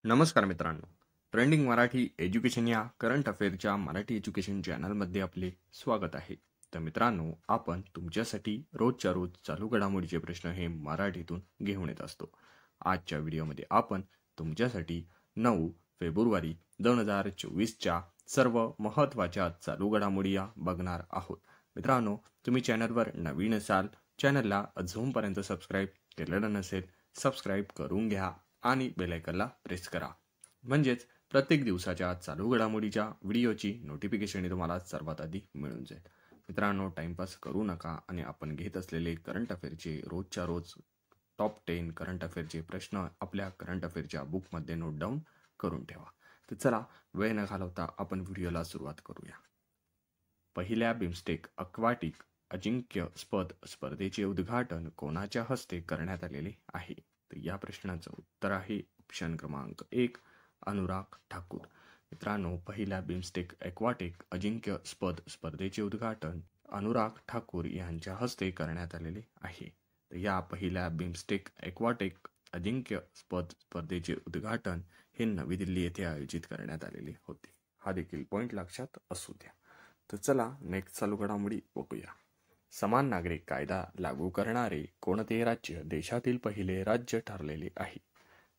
नमस्कार मित्रांनो. Trending Marathi education या करंट अफेअरच्या मराठी एज्युकेशन चॅनलमध्ये आपले स्वागत आहे. तर मित्रांनो, आपण तुमच्यासाठी रोजच्या रोज चालू घडामोडीचे प्रश्न हे मराठीतून घेऊन येत असतो. आजच्या व्हिडिओमध्ये आपण तुमच्यासाठी 9 फेब्रुवारी 2024च्या सर्व महत्त्वाच्या चालू घडामोडी या बघणार आहोत. मित्रांनो, तुम्ही चॅनलवर नवीन असाल, चॅनलला अजूनपर्यंत सबस्क्राईब केलेलं नसेल, सबस्क्राईब करून घ्या आणि बेल आयकॉनला प्रेस करा. म्हणजेच प्रत्येक दिवसाच्या चालू घडामोडीच्या व्हिडिओची नोटिफिकेशन तुम्हाला सर्वात आधी मिळून जाईल. मित्रांनो, टाइमपास करू नका आणि आपण घेत असलेले करंट अफेअरचे रोजच्या रोज टॉप 10 करंट अफेअरचे प्रश्न आपल्या करंट अफेअरच्या बुकमध्ये नोट डाऊन करून ठेवा. तर चला, वेळ न घालवता आपण व्हिडिओला सुरुवात करूया. पहिल्या बिमस्टेक अक्वाटिक अजिंक्यपद स्पर्धेचे उद्घाटन कोणाच्या हस्ते करण्यात आलेले आहे? तर या प्रश्नाचं उत्तर आहे ऑप्शन क्रमांक 1, अनुराग ठाकूर. मित्रांनो, पहिल्या बिमस्टेक ॲक्वाटिक अजिंक्यपद स्पर्धेचे उद्घाटन अनुराग ठाकूर यांच्या हस्ते करण्यात आलेले आहे. तर या पहिल्या बिमस्टेक ॲक्वाटिक अजिंक्यपद स्पर्धेचे उद्घाटन हे नवी दिल्ली येथे आयोजित करण्यात आलेले होते. हा देखील पॉईंट लक्षात असू द्या. तर चला, नेक्स्ट चालू घडामोडी बघूया. समान नागरिक कायदा लागू करणारे कोणते राज्य देशातील पहिले राज्य ठरलेले आहे?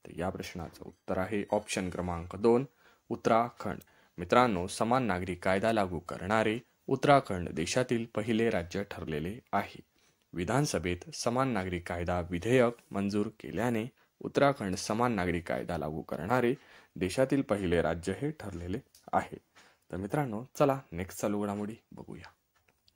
तर या प्रश्नाचं उत्तर आहे ऑप्शन क्रमांक 2, उत्तराखंड. मित्रांनो, समान नागरिक कायदा लागू करणारे उत्तराखंड देशातील पहिले राज्य ठरलेले आहे. विधानसभेत समान नागरिक कायदा विधेयक मंजूर केल्याने उत्तराखंड समान नागरिक कायदा लागू करणारे देशातील पहिले राज्य हे ठरलेले आहे. तर मित्रांनो, चला नेक्स्ट चालू घडामोडी बघूया.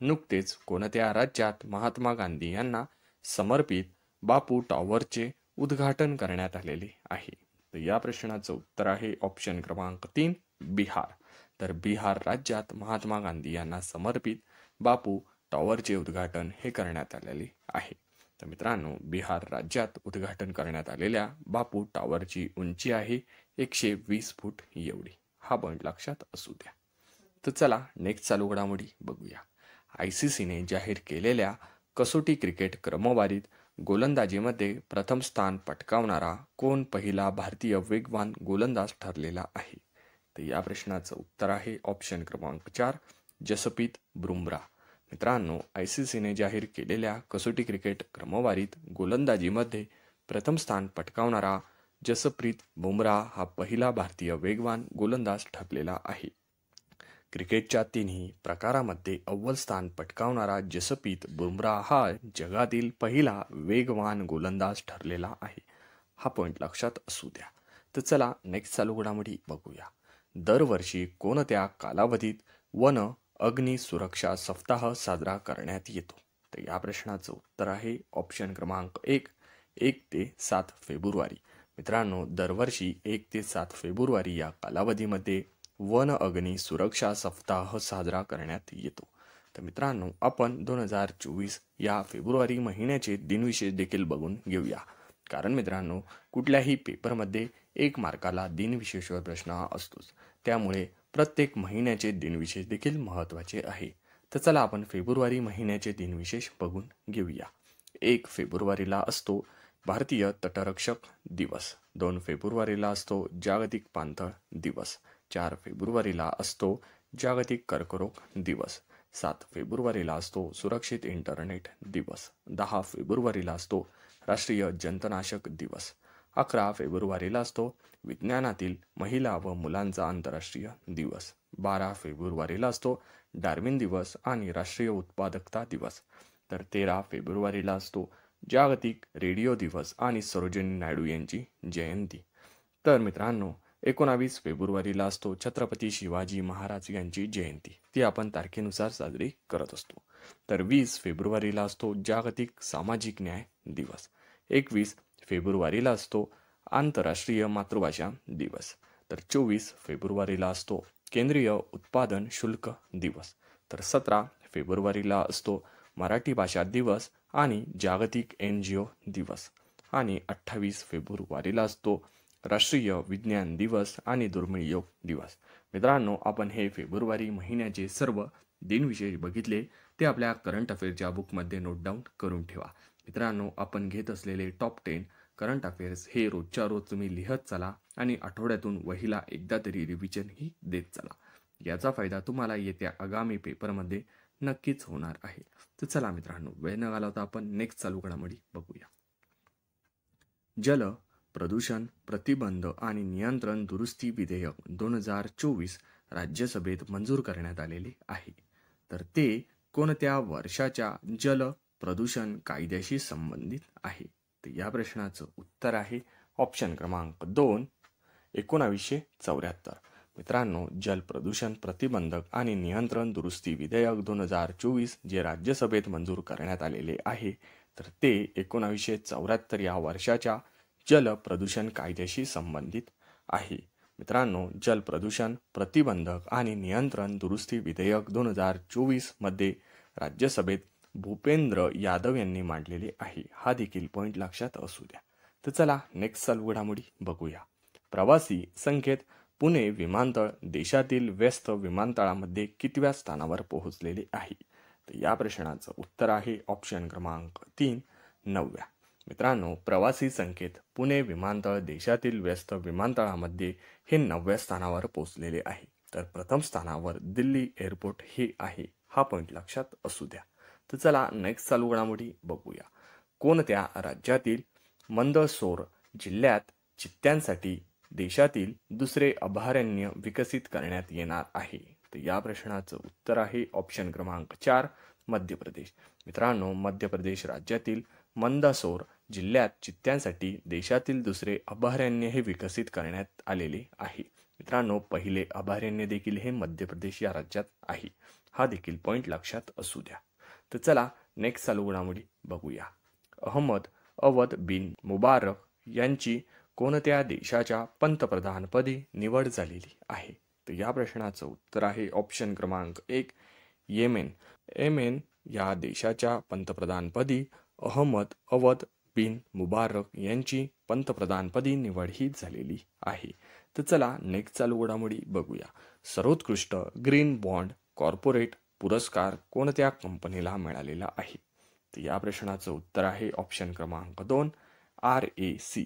नुकतेच कोणत्या राज्यात महात्मा गांधी यांना समर्पित बापू टॉवरचे उद्घाटन करण्यात आलेले आहे? तर या प्रश्नाचं उत्तर आहे ऑप्शन क्रमांक 3, बिहार. तर बिहार राज्यात महात्मा गांधी यांना समर्पित बापू टॉवरचे उद्घाटन हे करण्यात आलेले आहे. तर मित्रांनो, बिहार राज्यात उद्घाटन करण्यात आलेल्या बापू टॉवरची उंची आहे 120 फूट एवढी. हा पॉईंट लक्षात असू द्या. तर चला, नेक्स्ट चालू घडामोडी बघूया. ICCने जाहीर केलेल्या कसोटी क्रिकेट क्रमवारीत गोलंदाजीमध्ये प्रथम स्थान पटकावणारा कोण पहिला भारतीय वेगवान गोलंदाज ठरलेला आहे? तर या प्रश्नाचं उत्तर आहे ऑप्शन क्रमांक 4, जसप्रीत बुमराह. मित्रांनो, ICCने जाहीर केलेल्या कसोटी क्रिकेट क्रमवारीत गोलंदाजीमध्ये प्रथम स्थान पटकावणारा जसप्रीत बुमराह हा पहिला भारतीय वेगवान गोलंदाज ठरलेला आहे. क्रिकेटच्या तिन्ही प्रकारामध्ये अव्वल स्थान पटकावणारा जसप्रीत बुमराह हा जगातील पहिला वेगवान गोलंदाज ठरलेला आहे. हा पॉईंट लक्षात असू द्या. तर चला, नेक्स्ट चालू घडामोडी बघूया. दरवर्षी कोणत्या कालावधीत वन अग्नी सुरक्षा सप्ताह साजरा करण्यात येतो? तर या प्रश्नाचं उत्तर आहे ऑप्शन क्रमांक 1, 1 ते 7 फेब्रुवारी. मित्रांनो, दरवर्षी 1 ते 7 फेब्रुवारी या कालावधीमध्ये वन अग्नी सुरक्षा सप्ताह साजरा करण्यात येतो. तर मित्रांनो, आपण 2024 या फेब्रुवारी महिन्याचे दिनविशेष देखील बघून घेऊया. कारण मित्रांनो, कुठल्याही पेपरमध्ये 1 मार्काला दिनविशेषवर प्रश्न हा असतोच. त्यामुळे प्रत्येक महिन्याचे दिनविशेष देखील महत्त्वाचे आहे. तर चला, आपण फेब्रुवारी महिन्याचे दिनविशेष बघून घेऊया. 1 फेब्रुवारीला असतो भारतीय तटरक्षक दिवस. 2 फेब्रुवारीला असतो जागतिक पाणथळ दिवस. 4 फेब्रुवारीला असतो जागतिक कर्करोग दिवस. 7 फेब्रुवारीला असतो सुरक्षित इंटरनेट दिवस. 10 फेब्रुवारीला असतो राष्ट्रीय जंतनाशक दिवस. 11 फेब्रुवारीला असतो विज्ञानातील महिला व मुलांचा आंतरराष्ट्रीय दिवस. 12 फेब्रुवारीला असतो डार्विन दिवस आणि राष्ट्रीय उत्पादकता दिवस. तर 13 फेब्रुवारीला असतो जागतिक रेडिओ दिवस आणि सरोजिनी नायडू यांची जयंती. तर मित्रांनो, 19 फेब्रुवारीला असतो छत्रपती शिवाजी महाराज यांची जयंती. ती आपण तारखेनुसार साजरी करत असतो. तर 20 फेब्रुवारीला असतो जागतिक सामाजिक न्याय दिवस. 21 फेब्रुवारीला असतो आंतरराष्ट्रीय मातृभाषा दिवस. तर 24 फेब्रुवारीला असतो केंद्रीय उत्पादन शुल्क दिवस. तर 17 फेब्रुवारीला असतो मराठी भाषा दिवस आणि जागतिक NGO दिवस. आणि 28 फेब्रुवारीला असतो राष्ट्रीय विज्ञान दिवस आणि दुर्मिळ योग दिवस. मित्रांनो, आपण हे फेब्रुवारी महिन्याचे सर्व दिनविशेष बघितले, ते आपल्या करंट अफेअरच्या बुकमध्ये नोट डाऊन करून ठेवा. मित्रांनो, आपण घेत असलेले टॉप 10 करंट अफेअर्स हे रोजच्या रोज तुम्ही लिहत चला आणि आठवड्यातून वहीला एकदा तरी रिव्हिजनही देत चला. याचा फायदा तुम्हाला येत्या आगामी पेपरमध्ये नक्कीच होणार आहे. तर चला मित्रांनो, वेळ न घालवता आपण नेक्स्ट चालू घडामोडी बघूया. जल प्रदूषण प्रतिबंध आणि नियंत्रण दुरुस्ती विधेयक 2024 राज्यसभेत मंजूर करण्यात आलेले आहे. तर ते कोणत्या वर्षाच्या जल प्रदूषण कायद्याशी संबंधित आहे? तर या प्रश्नाचं उत्तर आहे ऑप्शन क्रमांक 2, 1974. मित्रांनो, जल प्रदूषण प्रतिबंधक आणि नियंत्रण दुरुस्ती विधेयक 2024 जे राज्यसभेत मंजूर करण्यात आलेले आहे, तर ते 1974 या वर्षाच्या जल प्रदूषण कायद्याशी संबंधित आहे. मित्रांनो, जल प्रदूषण प्रतिबंधक आणि नियंत्रण दुरुस्ती विधेयक 2024 मध्ये राज्यसभेत भूपेंद्र यादव यांनी मांडलेले आहे. हा देखील पॉईंट लक्षात असू द्या. तर चला नेक्स्ट चालू घडामोडी बघूया. प्रवासी संख्येत पुणे विमानतळ देशातील व्यस्त विमानतळामध्ये कितव्या स्थानावर पोहोचलेले आहे? तर या प्रश्नाचं उत्तर आहे ऑप्शन क्रमांक 3, 9व्या. मित्रांनो, प्रवासी संख्येत पुणे विमानतळ देशातील व्यस्त विमानतळामध्ये हे 9व्या स्थानावर पोहोचलेले आहे. तर प्रथम स्थानावर दिल्ली एअरपोर्ट हे आहे. हा पॉईंट लक्षात असू द्या. तर चला नेक्स्ट चालू घडामोडी बघूया. कोणत्या राज्यातील मंदसौर जिल्ह्यात चित्त्यांसाठी देशातील दुसरे अभयारण्य विकसित करण्यात येणार आहे? तर या प्रश्नाचं उत्तर आहे ऑप्शन क्रमांक 4, मध्य प्रदेश. मित्रांनो, मध्य प्रदेश राज्यातील मंदसौर जिल्ह्यात चित्त्यांसाठी देशातील दुसरे अभयारण्य हे विकसित करण्यात आलेले आहे. मित्रांनो, पहिले अभयारण्य देखील हे मध्य प्रदेश या राज्यात आहे. हा देखील पॉईंट लक्षात असू द्या. तर चला नेक्स्ट चालू घडामोडी बघूया. अहमद अवध बिन मुबारक यांची कोणत्या देशाच्या पंतप्रधानपदी निवड झालेली आहे? तर या प्रश्नाचं उत्तर आहे ऑप्शन क्रमांक 1, येमेन. येमेन या देशाच्या पंतप्रधानपदी अहमद अवध बिन मुबारक यांची पंतप्रधानपदी निवड ही झालेली आहे. तर चला नेक्स्ट चालू घडामोडी बघूया. सर्वोत्कृष्ट ग्रीन बॉन्ड कॉर्पोरेट पुरस्कार कोणत्या कंपनीला मिळालेला आहे? तर या प्रश्नाचं उत्तर आहे ऑप्शन क्रमांक 2, REC.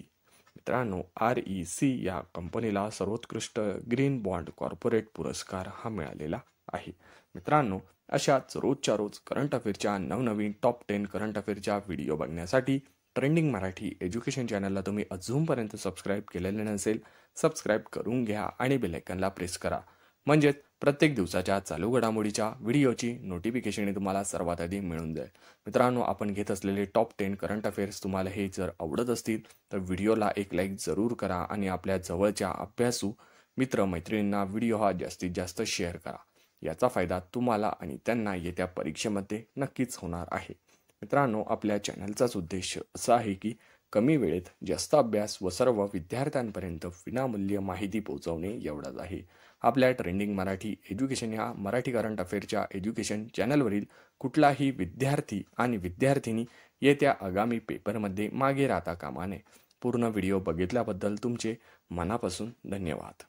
मित्रांनो, REC या कंपनीला सर्वोत्कृष्ट ग्रीन बॉन्ड कॉर्पोरेट पुरस्कार हा मिळालेला आहे. मित्रांनो, अशाच रोजच्या रोज करंट अफेअरच्या नवनवीन टॉप 10 करंट अफेअरच्या व्हिडिओ बघण्यासाठी ट्रेंडिंग मराठी एज्युकेशन चॅनलला तुम्ही अजूनपर्यंत सबस्क्राईब केलेले नसेल, सबस्क्राईब करून घ्या आणि बेल आयकॉनला प्रेस करा. म्हणजेच प्रत्येक दिवसाच्या चालू घडामोडीच्या व्हिडिओची नोटिफिकेशन तुम्हाला सर्वात आधी मिळून जाईल. मित्रांनो, आपण घेत असलेले टॉप 10 करंट अफेअर्स तुम्हाला हे जर आवडत असतील तर व्हिडिओला एक लाईक जरूर करा आणि आपल्या जवळच्या अभ्यासू मित्रमैत्रिणींना व्हिडिओ हा जास्तीत जास्त शेअर करा. याचा फायदा तुम्हाला आणि त्यांना येत्या परीक्षेमध्ये नक्कीच होणार आहे. मित्रांनो, आपल्या चॅनलचाच उद्देश असा आहे की कमी वेळेत जास्त अभ्यास व सर्व विद्यार्थ्यांपर्यंत विनामूल्य माहिती पोहोचवणे एवढाच आहे. आपल्या ट्रेंडिंग मराठी एज्युकेशन या मराठी करंट अफेअरच्या एज्युकेशन चॅनलवरील कुठलाही विद्यार्थी आणि विद्यार्थिनी येत्या आगामी पेपरमध्ये मागे राहता कामा नये. पूर्ण व्हिडिओ बघितल्याबद्दल तुमचे मनापासून धन्यवाद.